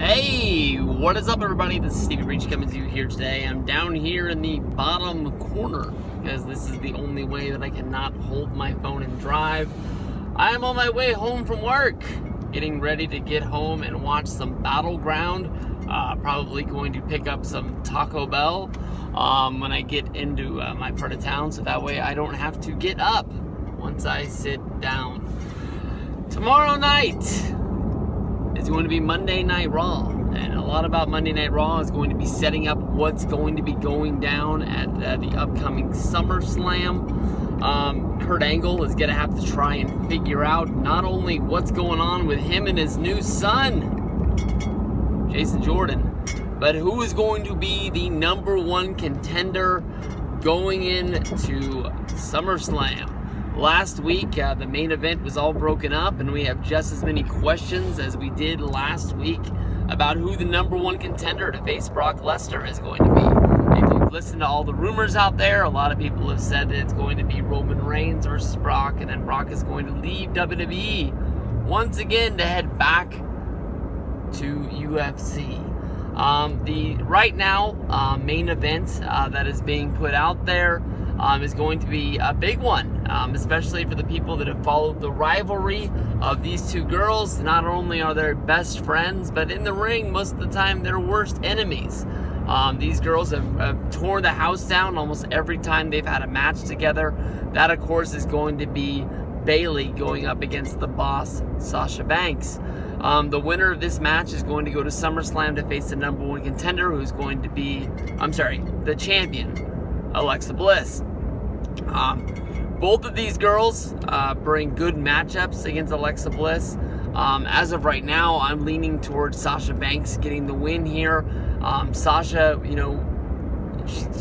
Hey, what is up, everybody? This is Stevie Breach coming to you here today. I'm down here in the bottom corner because this is the only way that I cannot hold my phone and drive. I am on my way home from work, getting ready to get home and watch some Battleground. Probably going to pick up some Taco Bell when I get into my part of town, so that way I don't have to get up once I sit down. Tomorrow night is going to be Monday Night Raw, and a lot about Monday Night Raw is going to be setting up what's going to be going down at the upcoming SummerSlam. Kurt Angle is going to have to try and figure out not only what's going on with him and his new son, Jason Jordan, but who is going to be the number one contender going into SummerSlam. Last week, the main event was all broken up, and we have just as many questions as we did last week about who the number one contender to face Brock Lesnar is going to be. If you've listened to all the rumors out there, a lot of people have said that it's going to be Roman Reigns versus Brock, and then Brock is going to leave WWE once again to head back to UFC. The right now main event that is being put out there is going to be a big one, especially for the people that have followed the rivalry of these two girls. Not only are they best friends, but in the ring, most of the time, they're worst enemies. These girls have torn the house down almost every time they've had a match together. That, of course, is going to be Bayley going up against the boss, Sasha Banks. The winner of this match is going to go to SummerSlam to face the number one contender, who's going to be, the champion, Alexa Bliss. Both of these girls bring good matchups against Alexa Bliss. As of right now, I'm leaning towards Sasha Banks getting the win here. Sasha,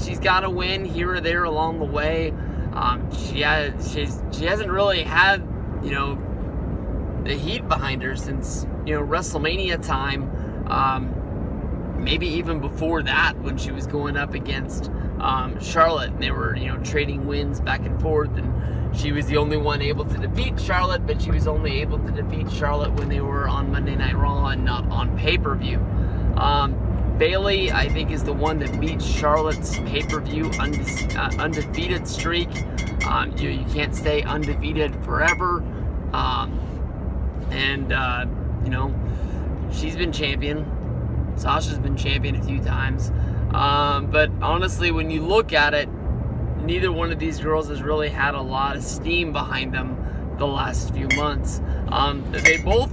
she's got a win here or there along the way. She hasn't really had, the heat behind her since, WrestleMania time. Maybe even before that, when she was going up against Charlotte, and they were, trading wins back and forth, and she was the only one able to defeat Charlotte, but she was only able to defeat Charlotte when they were on Monday Night Raw and not on pay-per-view. Bayley, I think, is the one that beat Charlotte's pay-per-view undefeated streak. You can't stay undefeated forever. She's been champion. Sasha's been champion a few times. But honestly, when you look at it, neither one of these girls has really had a lot of steam behind them the last few months. They both,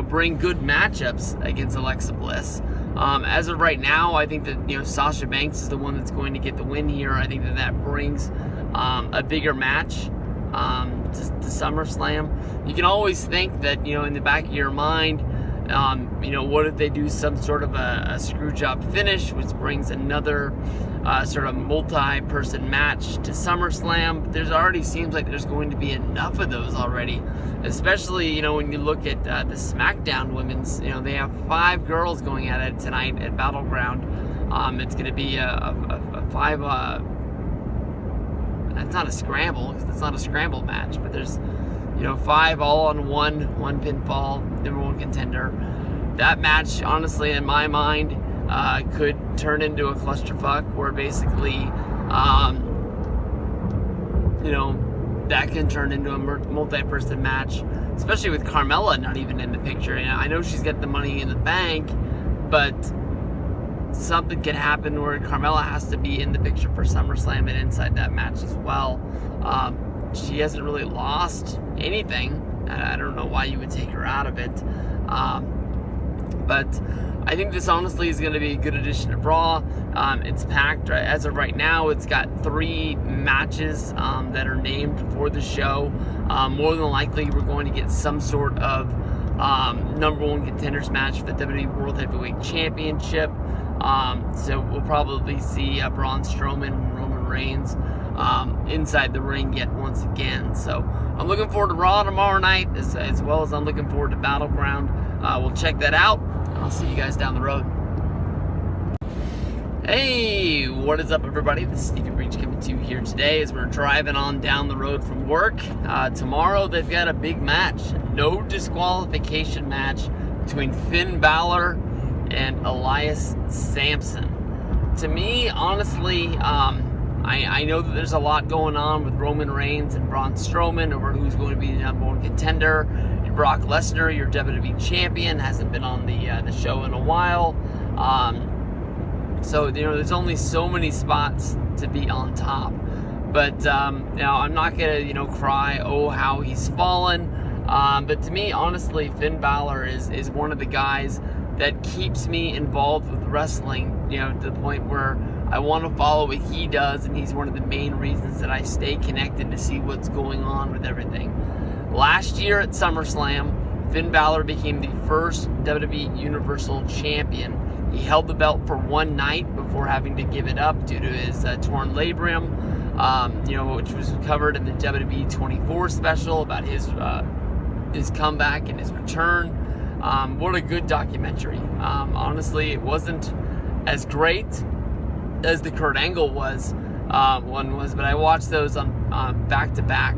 bring good matchups against Alexa Bliss. As of right now, I think that, Sasha Banks is the one that's going to get the win here. I think that brings a bigger match to SummerSlam. You can always think that, in the back of your mind, what if they do some sort of a screw job finish, which brings another sort of multi-person match to SummerSlam. But there's already seems like there's going to be enough of those already, especially, when you look at the SmackDown women's, they have 5 girls going at it tonight at Battleground. It's going to be a 5, it's not a scramble, because it's not a scramble match, but there's 5 all on one pinfall, number one contender. That match, honestly, in my mind, could turn into a clusterfuck where basically, that can turn into a multi-person match, especially with Carmella not even in the picture. And I know she's got the money in the bank, but something can happen where Carmella has to be in the picture for SummerSlam and inside that match as well. She hasn't really lost anything. I don't know why you would take her out of it. But I think this honestly is going to be a good addition to Raw. It's packed. As of right now, it's got 3 matches that are named for the show. More than likely, we're going to get some sort of number one contenders match for the WWE World Heavyweight Championship. So we'll probably see Braun Strowman and Roman Reigns inside the ring yet once again. So I'm looking forward to Raw tomorrow night, as well as I'm looking forward to Battleground. We'll check that out, and I'll see you guys down the road. Hey, what is up, everybody? This is Stevie Breach coming to you here today as we're driving on down the road from work. Tomorrow they've got a big match, no disqualification match between Finn Balor and Elias Samson. To me, honestly, I know that there's a lot going on with Roman Reigns and Braun Strowman over who's going to be the number one contender. Brock Lesnar, your WWE champion, hasn't been on the show in a while. So, there's only so many spots to be on top. But, I'm not going to, cry, oh, how he's fallen. But to me, honestly, Finn Balor is one of the guys that keeps me involved with wrestling, to the point where I want to follow what he does, and he's one of the main reasons that I stay connected to see what's going on with everything. Last year at SummerSlam, Finn Balor became the first WWE Universal Champion. He held the belt for one night before having to give it up due to his torn labrum, which was covered in the WWE 24 special about his comeback and his return. What a good documentary. Honestly, it wasn't as great as the Kurt Angle one was, but I watched those on back-to-back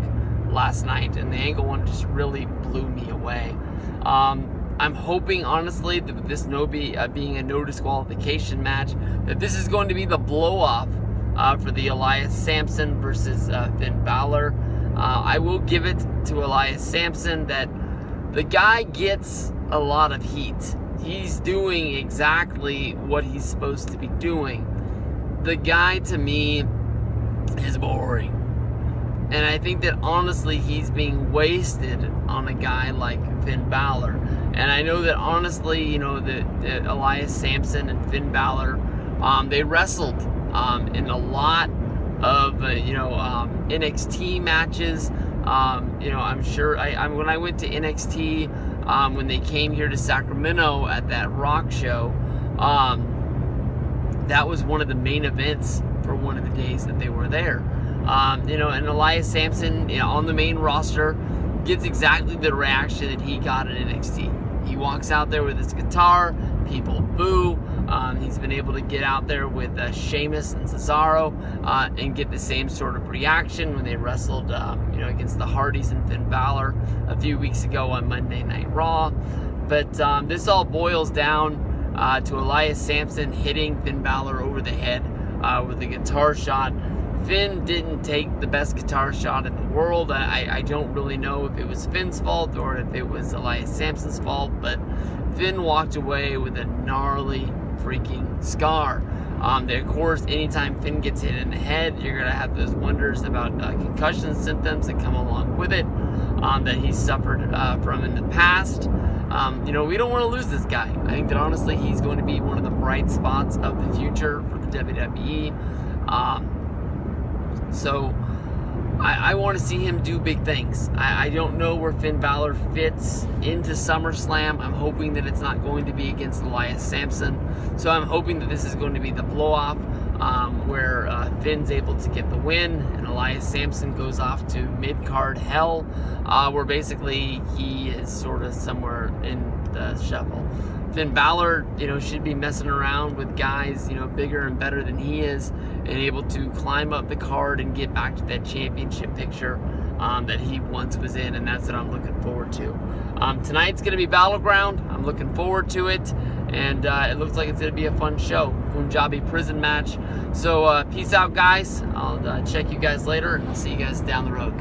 last night, and the Angle one just really blew me away. I'm hoping, honestly, that with this being a no disqualification match, that this is going to be the blow-off for the Elias Samson versus Finn Balor. I will give it to Elias Samson that the guy gets a lot of heat. He's doing exactly what he's supposed to be doing. The guy, to me, is boring. And I think that, honestly, he's being wasted on a guy like Finn Balor. And I know that, honestly, that Elias Samson and Finn Balor, they wrestled in a lot of, NXT matches. I'm sure when I went to NXT, when they came here to Sacramento at that rock show, that was one of the main events for one of the days that they were there. And Elias Samson, on the main roster, gets exactly the reaction that he got at NXT. He walks out there with his guitar, people boo. He's been able to get out there with Sheamus and Cesaro and get the same sort of reaction when they wrestled, against the Hardys and Finn Balor a few weeks ago on Monday Night Raw. But this all boils down to Elias Samson hitting Finn Balor over the head with a guitar shot. Finn didn't take the best guitar shot in the world. I don't really know if it was Finn's fault or if it was Elias Samson's fault, but Finn walked away with a gnarly freaking scar. Of course, anytime Finn gets hit in the head, you're going to have those wonders about concussion symptoms that come along with it that he's suffered from in the past. We don't want to lose this guy. I think that, honestly, he's going to be one of the bright spots of the future for the WWE. So I want to see him do big things. I don't know where Finn Balor fits into SummerSlam. I'm hoping that it's not going to be against Elias Samson. So I'm hoping that this is going to be the blow-off where Finn's able to get the win and Elias Samson goes off to mid-card hell, where basically he is sort of somewhere in the shuffle. Finn Balor, should be messing around with guys, bigger and better than he is, and able to climb up the card and get back to that championship picture that he once was in, and that's what I'm looking forward to. Tonight's going to be Battleground. I'm looking forward to it, and it looks like it's going to be a fun show. Punjabi prison match. So peace out, guys. I'll check you guys later, and I'll see you guys down the road.